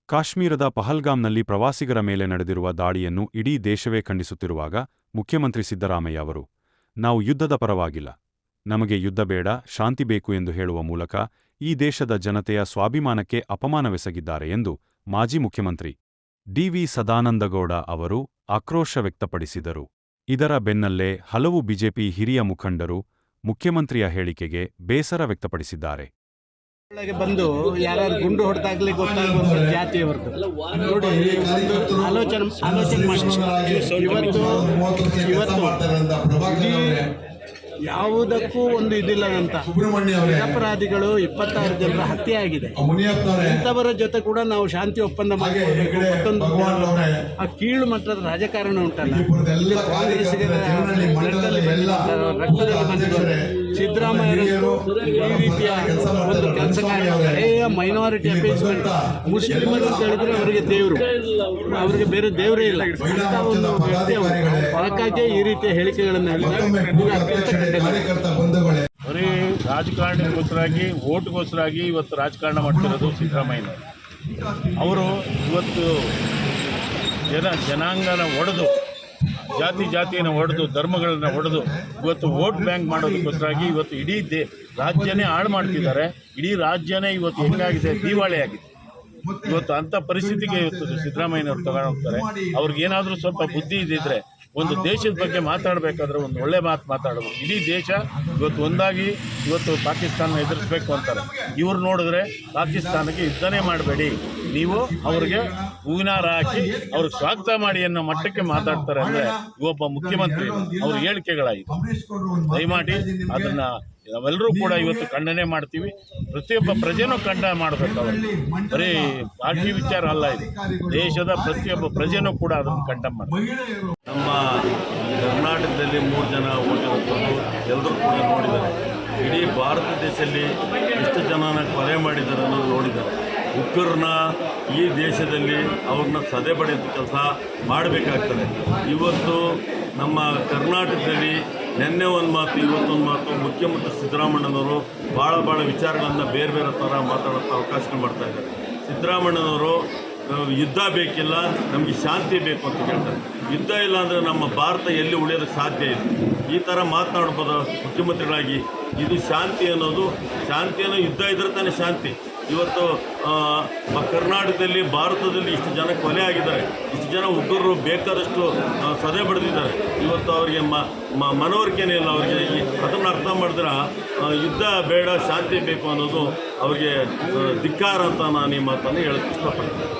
ಕಾಶ್ಮೀರದ ಪಹಲ್ಗಾಮ್ನಲ್ಲಿ ಪ್ರವಾಸಿಗರ ಮೇಲೆ ನಡೆದಿರುವ ದಾಳಿಯನ್ನು ಇಡೀ ದೇಶವೇ ಖಂಡಿಸುತ್ತಿರುವಾಗ ಮುಖ್ಯಮಂತ್ರಿ ಸಿದ್ದರಾಮಯ್ಯ ಅವರು ನಾವು ಯುದ್ಧದ ಪರವಾಗಿಲ್ಲ, ನಮಗೆ ಯುದ್ಧ ಬೇಡ, ಶಾಂತಿ ಬೇಕು ಎಂದು ಹೇಳುವ ಮೂಲಕ ಈ ದೇಶದ ಜನತೆಯ ಸ್ವಾಭಿಮಾನಕ್ಕೆ ಅಪಮಾನವೆಸಗಿದ್ದಾರೆ ಎಂದು ಮಾಜಿ ಮುಖ್ಯಮಂತ್ರಿ ಡಿ.ವಿ. ಸದಾನಂದಗೌಡ ಅವರು ಆಕ್ರೋಶ ವ್ಯಕ್ತಪಡಿಸಿದರು. ಇದರ ಬೆನ್ನಲ್ಲೇ ಹಲವು ಬಿಜೆಪಿ ಹಿರಿಯ ಮುಖಂಡರು ಮುಖ್ಯಮಂತ್ರಿಯ ಹೇಳಿಕೆಗೆ ಬೇಸರ ವ್ಯಕ್ತಪಡಿಸಿದ್ದಾರೆ. ಬಂದು ಯಾರು ಗುಂಡು ಹೊಡೆದಾಗಲಿ ಗೊತ್ತಾಗುವಂಥ ಜಾತಿಯವರದ್ದು ನೋಡಿ, ಒಂದು ಆಲೋಚನೆ ಮಾಡಿ. ಇವತ್ತು ಯಾವುದಕ್ಕೂ ಒಂದು ಇದಿಲ್ಲದಂತ ನಿರಪರಾಧಿಗಳು 26 ಜನರ ಹತ್ಯೆ ಆಗಿದೆ. ಇಂಥವರ ಜೊತೆ ಕೂಡ ನಾವು ಶಾಂತಿ ಒಪ್ಪಂದ ಮಾಡಿಕೊಳ್ಬೇಕು. ಮತ್ತೊಂದು ಆ ಕೀಳು ಮಟ್ಟದ ರಾಜಕಾರಣ ಉಂಟಲ್ಲ, ಇಲ್ಲಿ ಕಾಂಗ್ರೆಸ್ಗೆ ರಕ್ತದಲ್ಲಿ ಬಂದಿದ್ದಾರೆ. ಸಿದ್ದರಾಮಯ್ಯರು ಈ ರೀತಿಯ ಒಂದು ಕೆಲಸ ಕಾರ್ಯ ಮೈನಾರಿಟಿ ಅಪೇಸ್ಮೆಂಟ್ ಮುಸ್ಲಿಮರು ಅಂತ ಹೇಳಿದ್ರೆ ಅವರಿಗೆ ದೇವರು, ಅವರಿಗೆ ಬೇರೆ ದೇವರೇ ಇಲ್ಲ. ಅಂತ ಒಂದು ವ್ಯಕ್ತಿ ಅದಕ್ಕಾಗಿ ಈ ರೀತಿಯ ಹೇಳಿಕೆಗಳನ್ನು ಬರೀ ರಾಜಕಾರಣಕ್ಕೋಸ್ಕರಾಗಿ ಓಟ್ಗೋಸ್ಕರಾಗಿ ಇವತ್ತು ರಾಜಕಾರಣ ಮಾಡ್ತಿರೋದು ಸಿದ್ದರಾಮಯ್ಯನವರು. ಅವರು ಇವತ್ತು ಜನಾಂಗನ ಒಡೆದು, ಜಾತಿಯನ್ನು ಒಡೆದು, ಧರ್ಮಗಳನ್ನು ಒಡೆದು ಇವತ್ತು ವೋಟ್ ಬ್ಯಾಂಕ್ ಮಾಡೋದಕ್ಕೋಸ್ಕರಾಗಿ ಇವತ್ತು ಇಡೀ ರಾಜ್ಯನೇ ಹಾಳು ಮಾಡ್ತಿದ್ದಾರೆ. ಇಡೀ ರಾಜ್ಯನೇ ಇವತ್ತು ಹೆಂಗಾಗಿದೆ, ದಿವಾಳಿಯಾಗಿದೆ. ಇವತ್ತು ಅಂಥ ಪರಿಸ್ಥಿತಿಗೆ ಇವತ್ತು ಸಿದ್ದರಾಮಯ್ಯನವರು ತಗೊಂಡು ಹೋಗ್ತಾರೆ. ಅವ್ರಿಗೇನಾದರೂ ಸ್ವಲ್ಪ ಬುದ್ಧಿ ಇದ್ದಿದ್ರೆ ಒಂದು ದೇಶದ ಬಗ್ಗೆ ಮಾತಾಡಬೇಕಾದ್ರೆ ಒಂದು ಒಳ್ಳೆ ಮಾತು ಮಾತಾಡಬೇಕು. ಇಡೀ ದೇಶ ಇವತ್ತು ಒಂದಾಗಿ ಇವತ್ತು ಪಾಕಿಸ್ತಾನ ಎದುರಿಸಬೇಕು ಅಂತಾರೆ. ಇವ್ರು ನೋಡಿದ್ರೆ ಪಾಕಿಸ್ತಾನಕ್ಕೆ ಯುದ್ಧನೇ ಮಾಡಬೇಡಿ, ನೀವು ಅವ್ರಿಗೆ ಹೂವಿನಾರ ಹಾಕಿ ಅವ್ರಿಗೆ ಸ್ವಾಗತ ಮಾಡಿ ಅನ್ನೋ ಮಟ್ಟಕ್ಕೆ ಮಾತಾಡ್ತಾರೆ. ಅಂದರೆ ಒಬ್ಬ ಮುಖ್ಯಮಂತ್ರಿ ಅವ್ರ ಹೇಳಿಕೆಗಳಾಗಿದೆ. ದಯಮಾಡಿ ಅದನ್ನು ನಾವೆಲ್ಲರೂ ಕೂಡ ಇವತ್ತು ಖಂಡನೆ ಮಾಡ್ತೀವಿ. ಪ್ರತಿಯೊಬ್ಬ ಪ್ರಜೆನೂ ಖಂಡನೆ ಮಾಡಬೇಕು. ಅವರು ಬರೀ ಪಾರ್ಟಿ ವಿಚಾರ ಅಲ್ಲ, ಇದು ದೇಶದ ಪ್ರತಿಯೊಬ್ಬ ಪ್ರಜೆನೂ ಕೂಡ ಅದನ್ನು ಖಂಡನೆ ಮಾಡ್ತಾರೆ. ನಮ್ಮ ಕರ್ನಾಟಕದಲ್ಲಿ 3 ಜನ ಓಟಿರೋದು ಎಲ್ಲರೂ ಕೂಡ ನೋಡಿದ್ದಾರೆ. ಇಡೀ ಭಾರತ ದೇಶದಲ್ಲಿ ಎಷ್ಟು ಜನನ ಕೊಲೆ ಮಾಡಿದ್ದಾರೆ ಅನ್ನೋದು ನೋಡಿದ್ದಾರೆ. ಉಗ್ರರನ್ನ ಈ ದೇಶದಲ್ಲಿ ಅವ್ರನ್ನ ಸದೆ ಬಡಿಯೋ ಕೆಲಸ ಮಾಡಬೇಕಾಗ್ತದೆ. ಇವತ್ತು ನಮ್ಮ ಕರ್ನಾಟಕದಲ್ಲಿ ನಿನ್ನೆ ಒಂದು ಮಾತು, ಇವತ್ತೊಂದು ಮಾತು, ಮುಖ್ಯಮಂತ್ರಿ ಸಿದ್ದರಾಮಯ್ಯನವರು ಭಾಳ ವಿಚಾರಗಳನ್ನು ಬೇರೆ ಬೇರೆ ಥರ ಮಾತಾಡೋಕ್ಕೆ ಅವಕಾಶಗಳು ಮಾಡ್ತಾಯಿದ್ದಾರೆ. ಸಿದ್ದರಾಮಯ್ಯನವರು ಯುದ್ಧ ಬೇಕಿಲ್ಲ, ನಮಗೆ ಶಾಂತಿ ಬೇಕು ಅಂತ ಹೇಳ್ತಾರೆ. ಯುದ್ಧ ಇಲ್ಲ ಅಂದರೆ ನಮ್ಮ ಭಾರತ ಎಲ್ಲಿ ಉಳಿಯೋದಕ್ಕೆ ಸಾಧ್ಯ ಇದೆ. ಈ ಥರ ಮಾತನಾಡ್ಬೋದು ಮುಖ್ಯಮಂತ್ರಿಗಳಾಗಿ. ಇದು ಶಾಂತಿ ಅನ್ನೋದು, ಯುದ್ಧ ಇದ್ರೆ ತಾನೇ ಶಾಂತಿ. ಇವತ್ತು ಕರ್ನಾಟಕದಲ್ಲಿ, ಭಾರತದಲ್ಲಿ ಇಷ್ಟು ಜನ ಕೊಲೆ ಆಗಿದ್ದಾರೆ, ಇಷ್ಟು ಜನ ಉಗ್ರರು ಬೇಕಾದಷ್ಟು ಸದೆ ಬಡಿದಿದ್ದಾರೆ. ಇವತ್ತು ಅವರಿಗೆ ಮನವರಿಕೆನೇ ಇಲ್ಲ. ಅವರಿಗೆ ಅದನ್ನು ಅರ್ಥ ಮಾಡಿದ್ರೆ ಯುದ್ಧ ಬೇಡ, ಶಾಂತಿ ಬೇಕು ಅನ್ನೋದು ಅವರಿಗೆ ಧಿಕ್ಕಾರ ಅಂತ ನಾನು ಈ ಮಾತನ್ನು ಹೇಳಕ್ಕೆ ಇಷ್ಟಪಡ್ತೀನಿ.